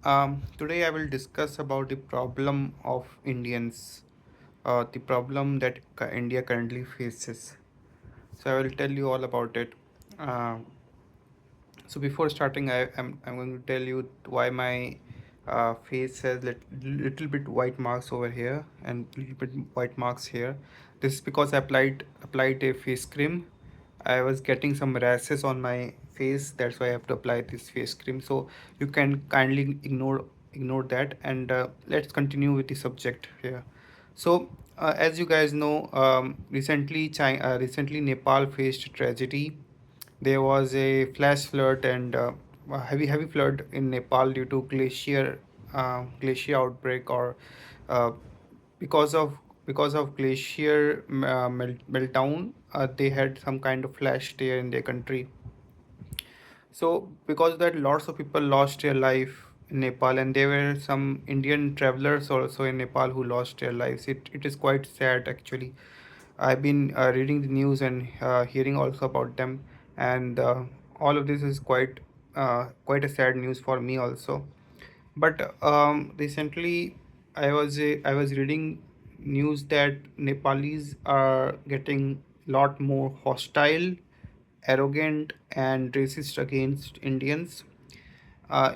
Today I will discuss about the problem of Indians, the problem that India currently faces. So I will tell you all about it. Uh, so before starting, I'm going to tell you why my face has little bit white marks over here and little bit white marks here. This is because I applied a face cream. I was getting some rashes on my face. That's why I have to apply this face cream. So you can kindly ignore that, and let's continue with the subject here. So as you guys know, recently Nepal faced tragedy. There was a flash flood and a heavy flood in Nepal due to glacier outbreak, or uh, because of glacier meltdown. They had some kind of flash there in their country. So because of that, lots of people lost their life in Nepal, and there were some Indian travelers also in Nepal who lost their lives. It is quite sad actually. I've been reading the news and hearing also about them, and all of this is quite a sad news for me also. But recently, I was reading news that Nepalis are getting lot more hostile, arrogant, and racist against Indians.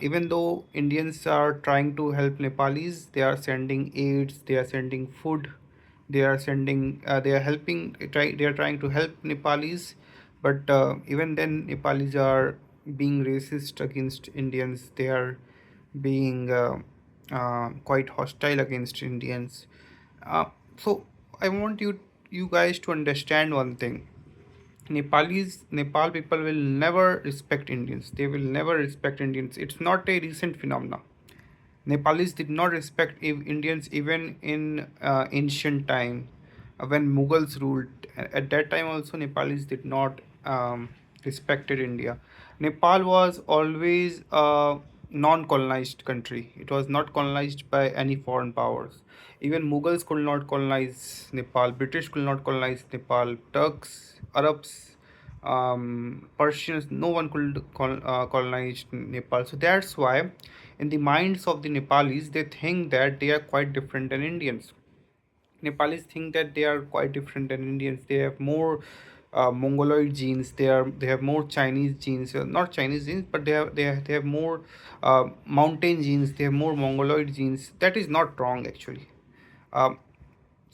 Even though Indians are trying to help Nepalis, they are sending aids, they are sending food, they are they are trying to help Nepalis, but even then Nepalis are being racist against Indians. They are being quite hostile against Indians. Uh, so I want you guys to understand one thing. Nepal people will never respect Indians. They will never respect Indians. It's not a recent phenomenon. Nepalis did not respect Indians even in ancient time, when Mughals ruled. At that time also Nepalis did not respected India. Nepal was always a non-colonized country. It was not colonized by any foreign powers. Even Mughals could not colonize Nepal. British could not colonize Nepal. Turks, Arabs, Persians, no one could colonize Nepal. So that's why, in the minds of the Nepalis, they think that they are quite different than Indians. Nepalis think that they are quite different than Indians. They have more Mongoloid genes. They have more Chinese genes. Not Chinese genes, but they have more mountain genes. They have more Mongoloid genes. That is not wrong actually. Um,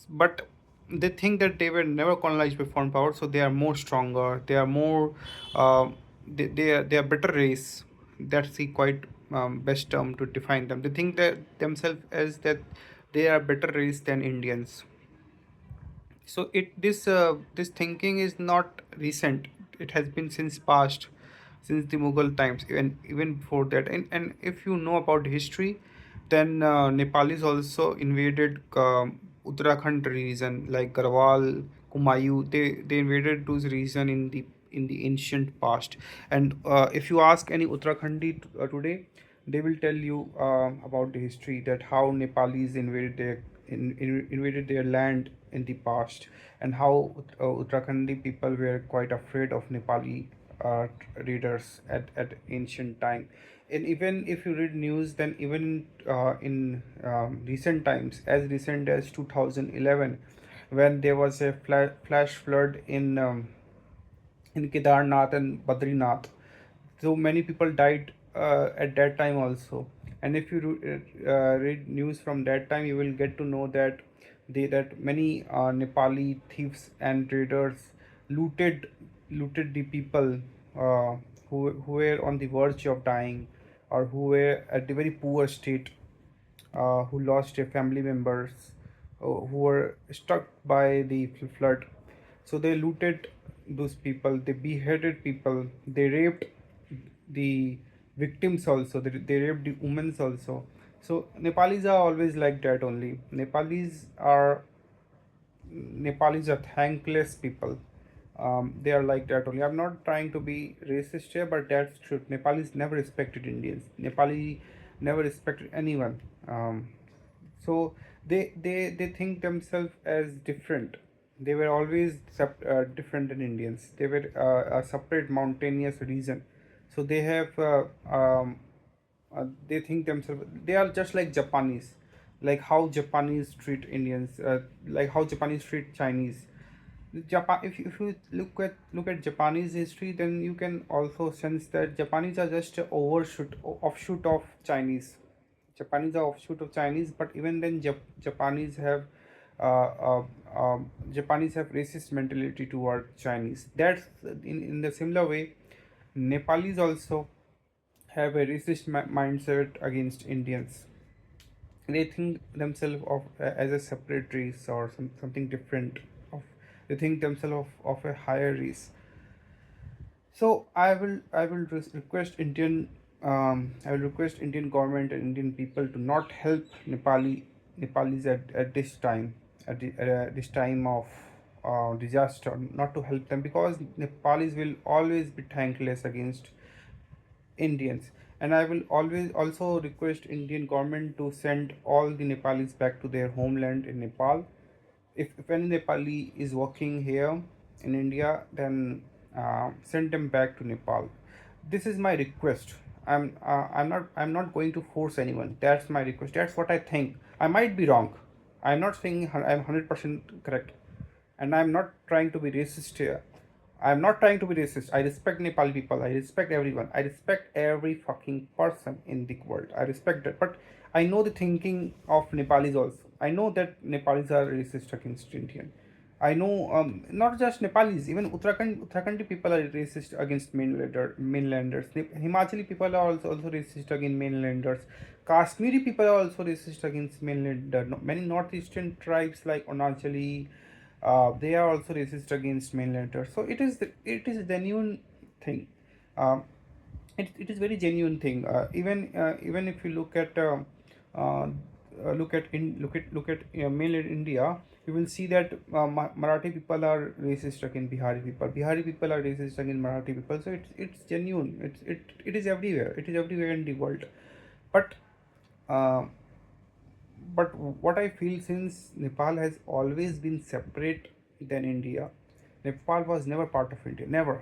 but they think that they were never colonized by foreign power, so they are more stronger. They are more they are better race. That's the quite best term to define them. They think that themselves as that they are better race than Indians. So this thinking is not recent. It has been since past, since the Mughal times, even before that. And if you know about history, then Nepalis also invaded Uttarakhand region, like Garhwal, Kumayu. They invaded those region in the ancient past. And if you ask any Uttarakhandi today, they will tell you about the history, that how Nepalis invaded their land in the past, and how Uttarakhandi people were quite afraid of Nepali readers at ancient time. And even if you read news, then even in recent times, as recent as 2011, when there was a flash flood in Kedarnath and Badrinath. So many people died at that time also. And if you read news from that time, you will get to know that that many Nepali thieves and traders looted the people who were on the verge of dying, or who were at the very poor state, who lost their family members, who were struck by the flood. So they looted those people, they beheaded people, they raped the victims also, they raped the women also. So Nepalis are always like that only. Nepalis are thankless people. They are like that only. I'm not trying to be racist here, but that's true. Nepalis never respected Indians. Nepali never respected anyone. So they think themselves as different. They were always different than Indians. They were a separate mountainous region. So they have they think themselves they are just like Japanese, like how Japanese treat Indians, like how Japanese treat Chinese. Japan, if you look at Japanese history, then you can also sense that Japanese are just a offshoot of Chinese. Japanese are offshoot of Chinese, but even then, Japanese have Japanese have racist mentality toward Chinese. That's in the similar way, Nepalese also have a racist mindset against Indians. They think themselves of as a separate race or something different. Of they think themselves of a higher race. So I will request Indian government and Indian people to not help Nepalis at this time, at this time of disaster, not to help them, because Nepalis will always be thankless against Indians. And I will always also request Indian government to send all the Nepalis back to their homeland in Nepal. If any Nepali is working here in India, then send them back to Nepal. This is my request. I'm not going to force anyone. That's my request. That's what I think. I might be wrong. I'm not saying I'm 100% correct, and I'm not trying to be racist here. I'm not trying to be racist. I respect Nepali people. I respect everyone. I respect every fucking person in the world. I respect that. But I know the thinking of Nepalis also. I know that Nepalis are racist against Indian. I know not just Nepalis, even Uttarakhandi people are racist against mainlanders. Himachali people are also racist against mainlanders. Kashmiri people are also racist against mainlanders. Many northeastern tribes like Onachali, they are also racist against mainlanders. So it is a genuine thing. Um, it is very genuine thing. Even if you uh, look at mainland India, you will see that Marathi people are racist against Bihari people. Bihari people are racist against Marathi people. So it's genuine. It is everywhere. It is everywhere in the world. But uh, but what I feel, since Nepal has always been separate than India, Nepal was never part of India. Never.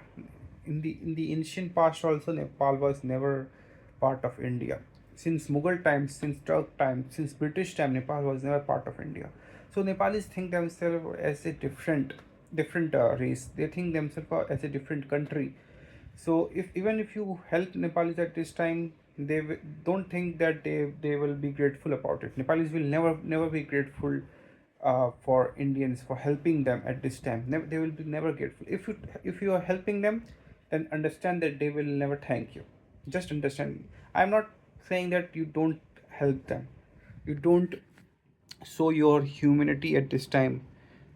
In the ancient past also, Nepal was never part of India. Since Mughal times, since Turk times, since British time, Nepal was never part of India. So Nepalis think themselves as a different race. They think themselves as a different country. So if you help Nepalis at this time, don't think that they will be grateful about it. Nepalis will never be grateful for Indians for helping them at this time. They will be never grateful. If you are helping them, then understand that they will never thank you. Just understand. I'm not saying that you don't help them. You don't show your humanity at this time,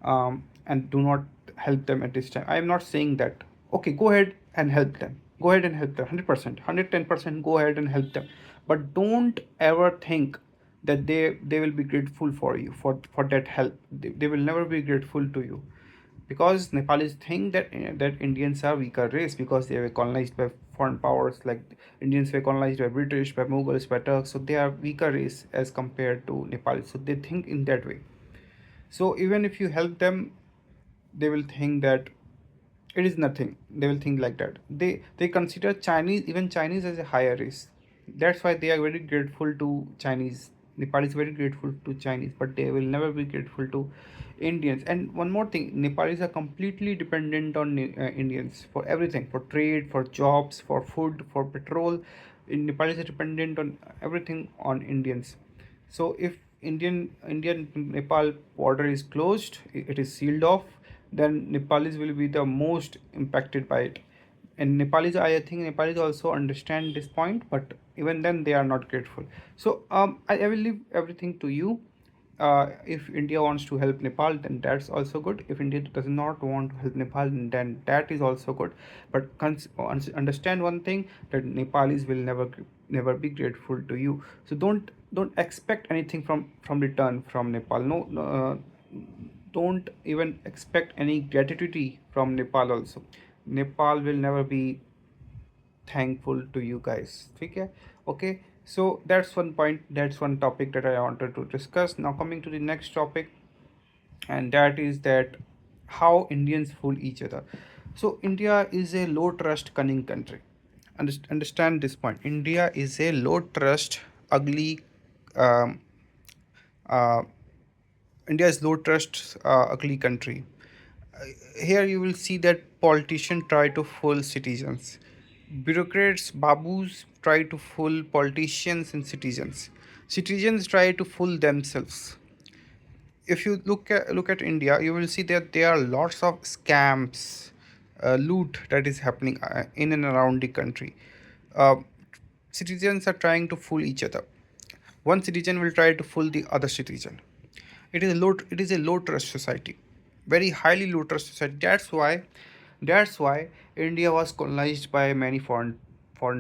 and do not help them at this time. I am not saying that. Okay, go ahead and help them. Go ahead and help them 100%, 110%. Go ahead and help them, but don't ever think that they will be grateful for you for that help. They will never be grateful to you, because Nepalis think that Indians are weaker race because they were colonized by foreign powers. Like Indians were colonized by British, by Mughals, by Turks, so they are weaker race as compared to Nepalis. So they think in that way. So even if you help them, they will think that it is nothing. They will think like that. They consider Chinese as a higher race. That's why they are very grateful to Chinese. Nepal is very grateful to Chinese, but they will never be grateful to Indians. And one more thing, Nepalis are completely dependent on Indians for everything, for trade, for jobs, for food, for petrol. In Nepal is dependent on everything on Indians. So if Indian Nepal border is closed, it is sealed off, then Nepalis will be the most impacted by it. And Nepalis, I think Nepalis also understand this point, but even then they are not grateful. So I will leave everything to you. If India wants to help Nepal, then that's also good. If India does not want to help Nepal, then that is also good. But understand one thing, that Nepalis will never be grateful to you. So don't expect anything from return from Nepal. No, no, don't even expect any gratitude from Nepal also. Nepal will never be thankful to you guys. Okay, okay. So that's one point, that's one topic that I wanted to discuss. Now coming to the next topic, and that is that how Indians fool each other. So India is a low trust cunning country. understand this point. India is a low trust, ugly. Um, uh, India is low trust, ugly country. Here you will see that politicians try to fool citizens. Bureaucrats, babus try to fool politicians and citizens. Citizens try to fool themselves. If you look at India, you will see that there are lots of scams, loot that is happening in and around the country. Uh, Citizens are trying to fool each other. One citizen will try to fool the other citizen. It is a low trust society, very highly low trust society. That's why India was colonized by many foreign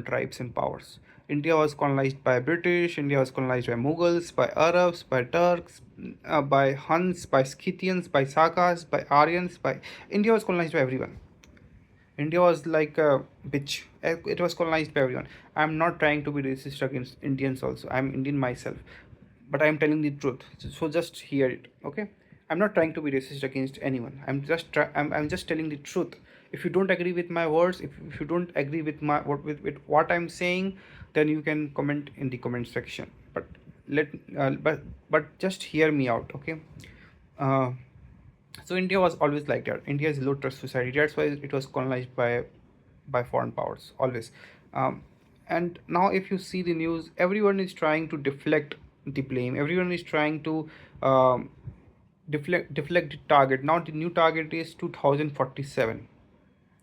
tribes and powers. India was colonized by British. India was colonized by Mughals, by Arabs, by Turks, by Huns, by Scythians, by Sakas, by Aryans. By India was colonized by everyone. India was like a bitch. It was colonized by everyone. I'm not trying to be racist against Indians also. I'm Indian myself. But I'm telling the truth. So just hear it, okay? I'm not trying to be racist against anyone. I'm just telling the truth. If you don't agree with my words, if you don't agree with with what I'm saying, then you can comment in the comment section. But let but just hear me out, okay? Uh, so India was always like that. India is a low trust society. That's why it was colonized by foreign powers always. Um, and now if you see the news, everyone is trying to deflect the blame. Everyone is trying to um, deflect the target. Now the new target is 2047.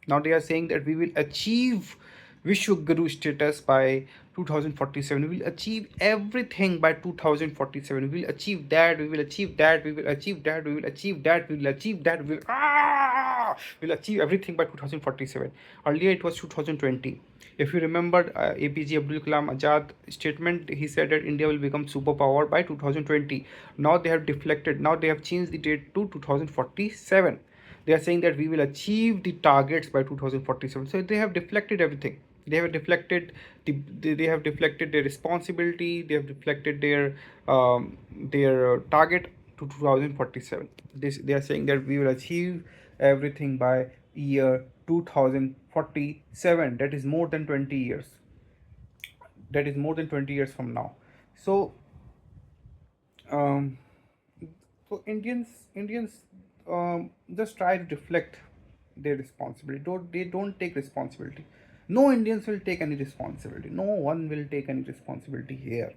Now they are saying that we will achieve Vishwaguru status by 2047. We will achieve everything by 2047. We will achieve that. We will achieve that. We will achieve that. We will achieve that. We will achieve that. We'll achieve everything by 2047. Earlier it was 2020. If you remember APJ Abdul Kalam Azad statement, he said that India will become superpower by 2020. Now they have deflected. Now they have changed the date to 2047. They are saying that we will achieve the targets by 2047. So they have deflected everything. They have deflected they have deflected their responsibility. They have deflected their target to 2047. They are saying that we will achieve everything by year 2047. That is more than 20 years. That is more than 20 years from now. So um, Indians just try to deflect their responsibility. They don't take responsibility. No Indians will take any responsibility. No one will take any responsibility here.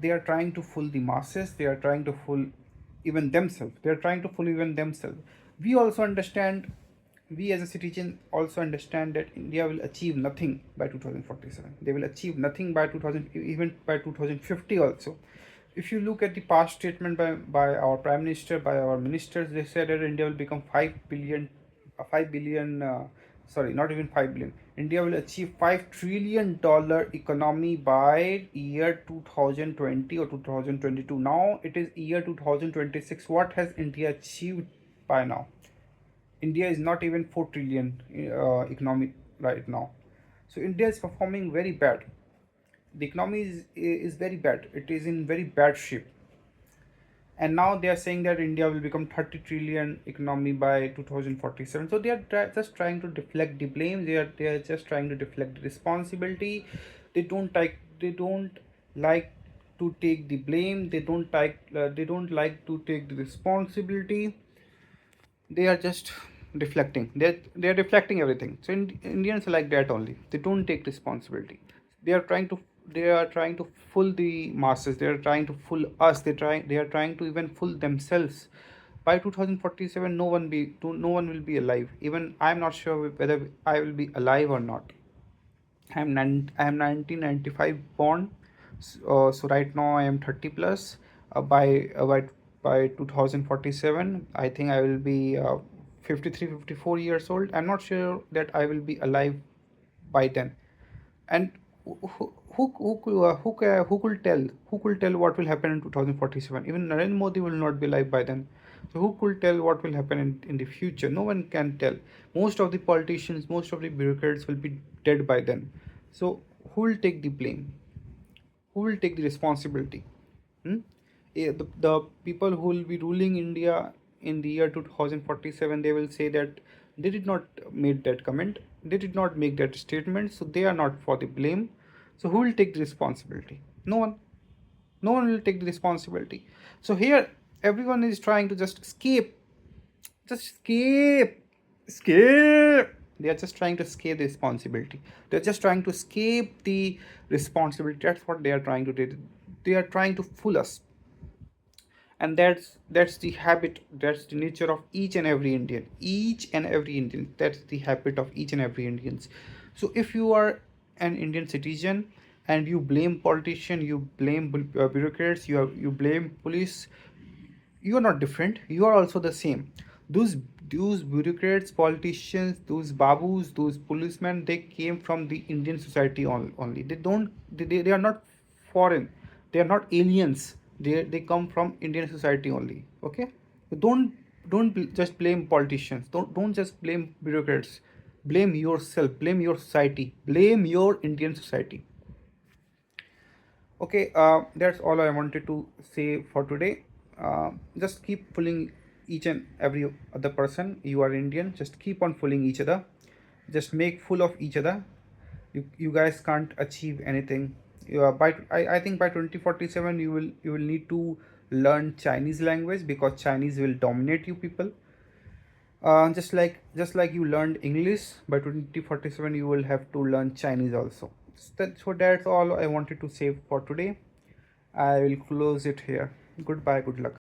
They are trying to fool the masses. They are trying to fool even themselves. They are trying to fool even themselves. We also understand. We as a citizen also understand that India will achieve nothing by 2047. They will achieve nothing by 2000, even by 2050 also. If you look at the past statement by our prime minister, by our ministers, they said that India will become 5 billion, 5 billion, sorry, not even 5 billion. India will achieve $5 trillion economy by year 2020 or 2022. Now it is year 2026. What has India achieved by now? India is not even 4 trillion economy right now. So India is performing very bad. The economy is very bad. It is in very bad shape. And now they are saying that India will become 30 trillion economy by 2047. So they are just trying to deflect the blame. They are just trying to deflect the responsibility. They don't like to take the blame. They don't like to take the responsibility. They are just deflecting. They're deflecting everything. So Indians are like that only. They don't take responsibility. They are trying to fool the masses. They are trying to fool us. They are trying to even fool themselves. By 2047, no one will be alive. Even I'm not sure whether I will be alive or not. I'm 1995 born, so right now I am 30 plus. By 2047, I think I will be 53, 54 years old. I'm not sure that I will be alive by then. And who could tell what will happen in 2047? Even Narendra Modi will not be alive by then. So who could tell what will happen in the future? No one can tell. Most of the politicians, most of the bureaucrats will be dead by then. So who will take the blame? Who will take the responsibility? Hmm? The people who will be ruling India in the year 2047, they will say that They did not made that comment. They did not make that statement. So they are not for the blame. So who will take the responsibility? No one. No one will take the responsibility. So here everyone is trying to just escape. Just escape. Escape. They are just trying to escape the responsibility. They're just trying to escape the responsibility. That's what they are trying to do. They are trying to fool us. And that's the habit, that's the nature of each and every Indian. Each and every Indian, that's the habit of each and every Indians. So if you are an Indian citizen and you blame politician, you blame bureaucrats, you blame police, you are not different, you are also the same. Those those bureaucrats, politicians, those babus, those policemen, they came from the Indian society only. They don't they are not foreign, they are not aliens. They come from Indian society only. Okay, don't just blame politicians, don't just blame bureaucrats. Blame yourself, blame your society, blame your Indian society. Okay, that's all I wanted to say for today. Just keep fooling each and every other person. You are Indian. Just keep on fooling each other. Just make fool of each other. You guys can't achieve anything. I think by 2047 you will need to learn Chinese language, because Chinese will dominate you people. Just like you learned English, by 2047 you will have to learn Chinese also. So that's all I wanted to say for today. I will close it here. Goodbye, good luck.